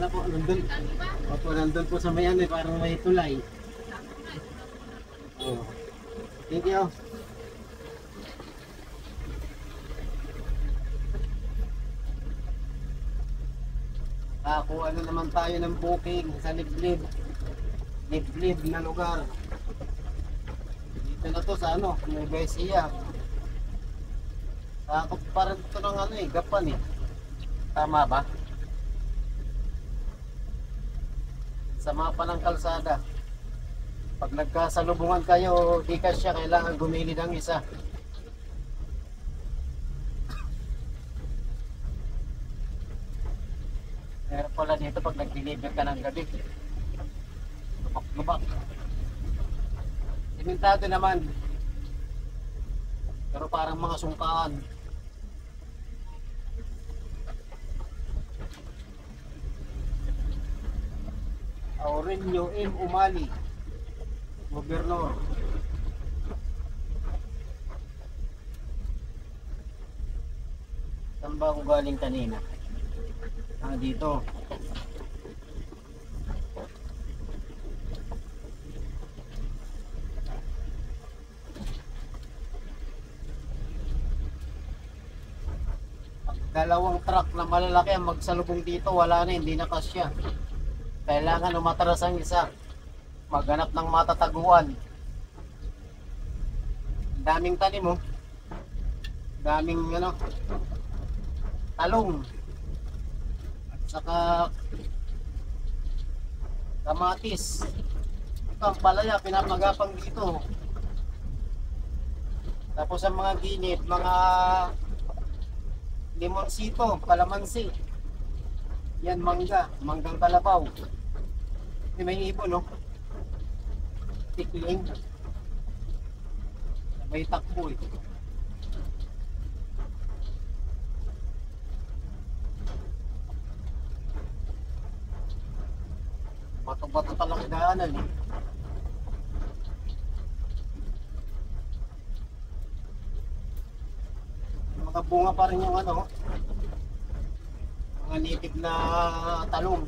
Ayan na po, nandun. Opo, nandun po sa may ano, parang may tulay. Oh. Thank you. Kuha na naman tayo ng booking sa liblib. Liblib na lugar. Dito na to sa ano, Nueva Ecija. Sakop pa rin ito ng ano Gapan eh. Tama ba? Sa mapa ng kalsada. Pag nagkasalubungan kayo, di ka siya kailangan gumili ng isa. Pero pala dito pag nag-deliver ka ng gabi. Lubak-lubak. Simentado naman. Pero parang mga sungkaan. Aurelio M. Umali, Gobernador. Saan ba ako galing kanina? Dito. Dalawang truck na malalaki ang magsalubong dito, wala na, hindi na kasya. Kailangan umatras ang isa. Maghanap ng matataguan. Daming tanim oh. Daming ano, talong. At saka kamatis. Ito ang palaya, pinapagapang dito. Tapos ang mga ginit, mga limonsito, kalamansi. Yan, mangga, manggang kalabaw. May ibon, no? Tikling. May takbo, eh. Bato-bato talang daanan, eh. Mga bunga pa rin yung ano, mga native na talong.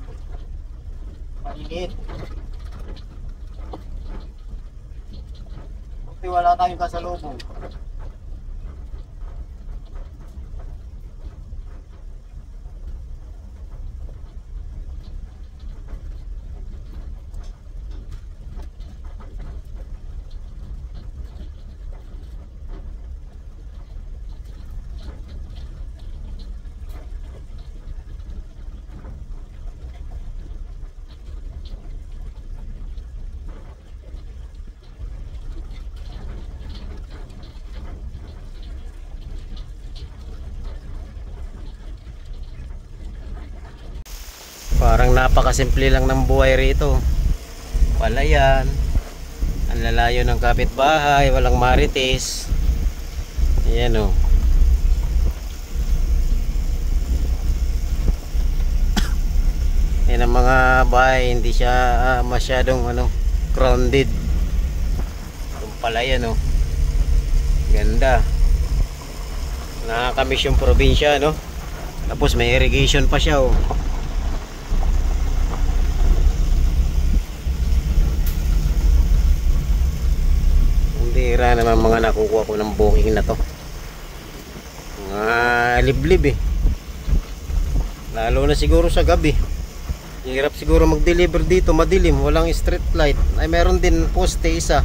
Maliliit. Buti wala tayong kasalubong. Parang napakasimple lang ng buhay rito. Palayan, ang lalayo ng kapitbahay, walang marites. Ayan o. Yan ang mga bahay, hindi siya masyadong grounded. Yung palayan o. Ganda. Nakakamiss yung probinsya, no? Tapos may irrigation pa siya o. Tira naman mga nakukuha ko ng booking na to. Mga liblib eh. Lalo na siguro sa gabi. Hirap siguro mag-deliver dito, madilim, walang street light. Ay meron din poste isa.